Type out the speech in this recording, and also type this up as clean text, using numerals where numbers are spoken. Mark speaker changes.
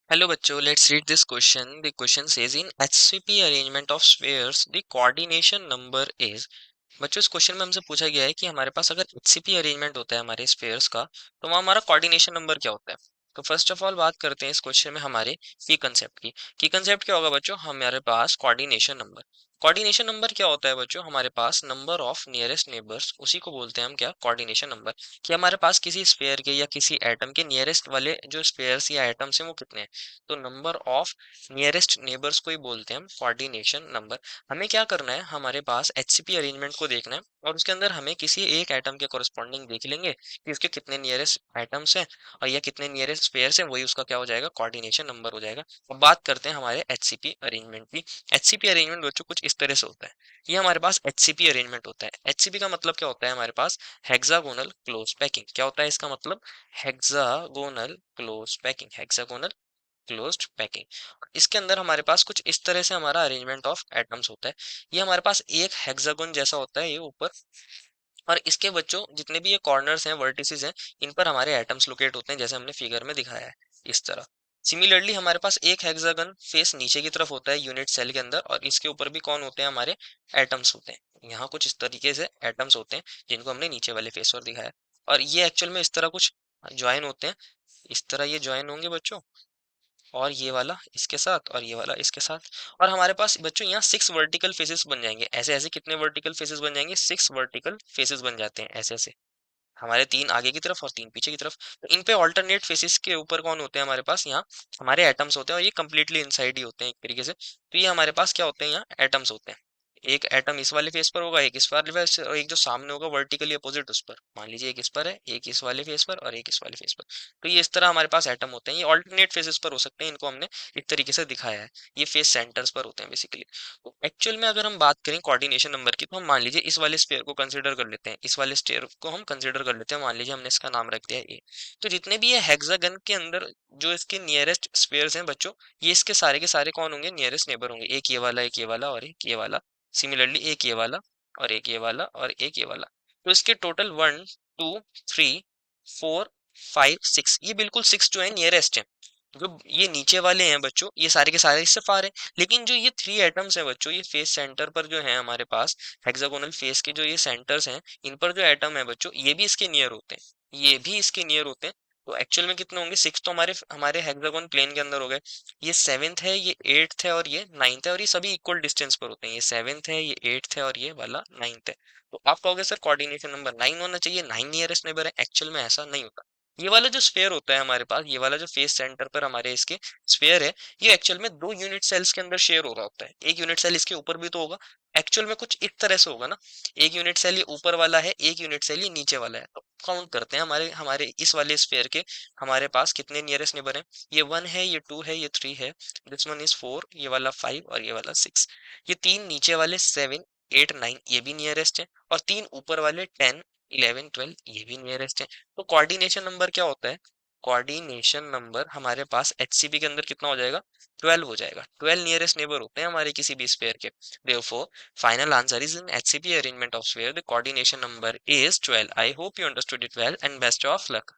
Speaker 1: Hello बच्चों, let's read this question. The question says in HCP arrangement of spheres, the coordination number is। बच्चों इस question में हमसे पूछा गया है कि हमारे पास अगर एचसीपी अरेंजमेंट होता है हमारे स्फेयर्स का, तो वहाँ हमारा कोऑर्डिनेशन नंबर क्या होता है। तो फर्स्ट ऑफ ऑल बात करते हैं इस क्वेश्चन में हमारे की कंसेप्ट की। की कंसेप्ट क्या होगा बच्चों, हमारे पास कोऑर्डिनेशन नंबर। कोऑर्डिनेशन नंबर क्या होता है बच्चों, हमारे पास नंबर ऑफ नियरेस्ट नेबर्स, उसी को बोलते हैं हम क्या, कोऑर्डिनेशन नंबर। कि हमारे पास किसी स्फेयर के या किसी एटम के नियरेस्ट वाले जो स्फेयर्स या एटम्स हैं वो कितने हैं। तो नंबर ऑफ नियरेस्ट नेबर्स को ही बोलते हैं हम कोऑर्डिनेशन नंबर। हमें क्या करना है, हमारे पास एचसीपी अरेंजमेंट को देखना है और उसके अंदर हमें किसी एक एटम के कोरस्पॉन्डिंग देख लेंगे कि उसके कितने नियरेस्ट एटम्स हैं और या कितने नियरेस्ट स्पेयर्स हैं, वही उसका क्या हो जाएगा, कोऑर्डिनेशन नंबर हो जाएगा। अब बात करते हैं हमारे एचसीपी अरेंजमेंट की। एचसीपी अरेंजमेंट बच्चों कुछ इस तरह से होता है। ये हमारे पास एचसीपी अरेंजमेंट होता है। एचसीपी का मतलब क्या होता है, हमारे पास हेक्सागोनल क्लोज पैकिंग। क्या होता है इसका मतलब, hexagonal close packing, hexagonal closed packing. इसके अंदर हमारे पास कुछ इस तरह से हमारा अरेंजमेंट ऑफ एटम्स होता है। ये हमारे पास एक हेक्सागोन जैसा होता है ये ऊपर, और इसके बच्चों जितने भी ये कॉर्नर्स हैं, वर्टिसेस हैं, इन पर हमारे एटम्स लोकेट होते हैं, जैसे हमने फिगर में दिखाया है इस तरह। सिमिलरली हमारे पास एक हेक्सागन फेस नीचे की तरफ होता है यूनिट सेल के अंदर, और इसके ऊपर भी कौन होते हैं, हमारे एटम्स होते हैं। यहाँ कुछ इस तरीके से एटम्स होते हैं जिनको हमने नीचे वाले फेस पर दिखाया है। और ये एक्चुअल में इस तरह कुछ ज्वाइन होते हैं, इस तरह ये ज्वाइन होंगे बच्चों, और ये वाला इसके साथ और ये वाला इसके साथ। और हमारे पास बच्चों यहाँ 6 वर्टिकल फेसेस बन जाएंगे। ऐसे ऐसे कितने वर्टिकल फेसेस बन जाएंगे, 6 वर्टिकल फेसेस बन जाते हैं ऐसे ऐसे, हमारे 3 आगे की तरफ और 3 पीछे की तरफ। तो इन पे ऑल्टरनेट फेसेस के ऊपर कौन होते हैं, हमारे पास यहाँ हमारे एटम्स होते हैं, और ये कंप्लीटली इनसाइड ही होते हैं एक तरीके से। तो ये हमारे पास क्या होते हैं, यहाँ एटम्स होते हैं। एक एटम इस वाले फेस पर होगा, एक इस वाले फेस, और एक जो सामने होगा वर्टिकली अपोजिट उस पर। मान लीजिए एक इस पर है, एक इस वाले फेस पर और एक इस वाले फेस पर। तो ये इस तरह हमारे पास एटम होते हैं। ये ऑल्टरनेट फेसेस पर हो सकते हैं, इनको हमने इस तरीके से दिखाया है। ये फेस सेंटर्स पर होते हैं बेसिकली। तो एक्चुअल में अगर हम बात करें कोऑर्डिनेशन नंबर की, तो हम मान लीजिए इस वाले स्फीयर को कंसीडर कर लेते हैं, इस वाले स्फीयर को हम कंसीडर कर लेते हैं, मान लीजिए हमने इसका नाम रख दिया ए। तो जितने भी ये हेक्सागन के अंदर जो इसके नियरेस्ट स्फीयर्स हैं बच्चों, ये इसके सारे के सारे कौन होंगे, नियरेस्ट नेबर होंगे। एक ये वाला, एक ये वाला और एक ये वाला। सिमिलरली एक ये वाला और एक ये वाला और एक ये वाला। तो इसके टोटल 1 2 3 4 5 6, ये बिल्कुल 6 जो है नियरेस्ट है। जो ये नीचे वाले हैं बच्चों, ये सारे के सारे इससे फार हैं। लेकिन जो ये 3 एटम्स हैं बच्चों, ये फेस सेंटर पर जो है हमारे पास, हेक्सागोनल फेस के जो ये सेंटर्स हैं, इन पर जो एटम है बच्चों, ये भी इसके नियर होते हैं, ये भी इसके नियर होते हैं। तो एक्चुअल में कितने होंगे, 6 तो हमारे हमारे हेक्सागोन प्लेन के अंदर हो गए। ये 7th है, ये 8th है और ये 9th है, और ये सभी इक्वल डिस्टेंस पर होते हैं। ये 7th है, ये 8th है और ये वाला 9th है। तो आप कहोगे सर कोऑर्डिनेशन नंबर 9 होना चाहिए, 9 नियरेस्ट नेबर है। एक्चुअल में ऐसा नहीं होता। ये वाला जो स्फेयर होता है हमारे पास, ये वाला जो फेस सेंटर पर हमारे इसके स्फेयर है, ये एक्चुअल में 2 यूनिट सेल्स के अंदर शेयर हो रहा होता है। एक यूनिट सेल इसके ऊपर भी तो होगा। एक्चुअल में कुछ इस तरह से होगा ना, एक यूनिट सेल ये ऊपर वाला है, एक यूनिट सेल ये नीचे वाला है। तो काउंट करते हैं हमारे हमारे इस वाले स्फेयर के हमारे पास कितने नियरेस्ट नेबर हैं। ये 1 है, ये 2 है, ये 3 है, दिस वन इज 4, ये वाला 5 और ये वाला 6। ये 3 नीचे वाले 7 8 9 ये भी नियरेस्ट है, और 3 ऊपर वाले 10 11 12 ये भी नियरेस्ट है। तो कोऑर्डिनेशन नंबर क्या होता है, कोऑर्डिनेशन नंबर हमारे पास एचसीपी के अंदर कितना हो जाएगा, 12 हो जाएगा। 12 नियरेस्ट नेबर होते हैं हमारे किसी भी स्फेयर के। therefore final answer is in HCP arrangement of sphere the coordination number is 12. I hope you understood it well and best of luck.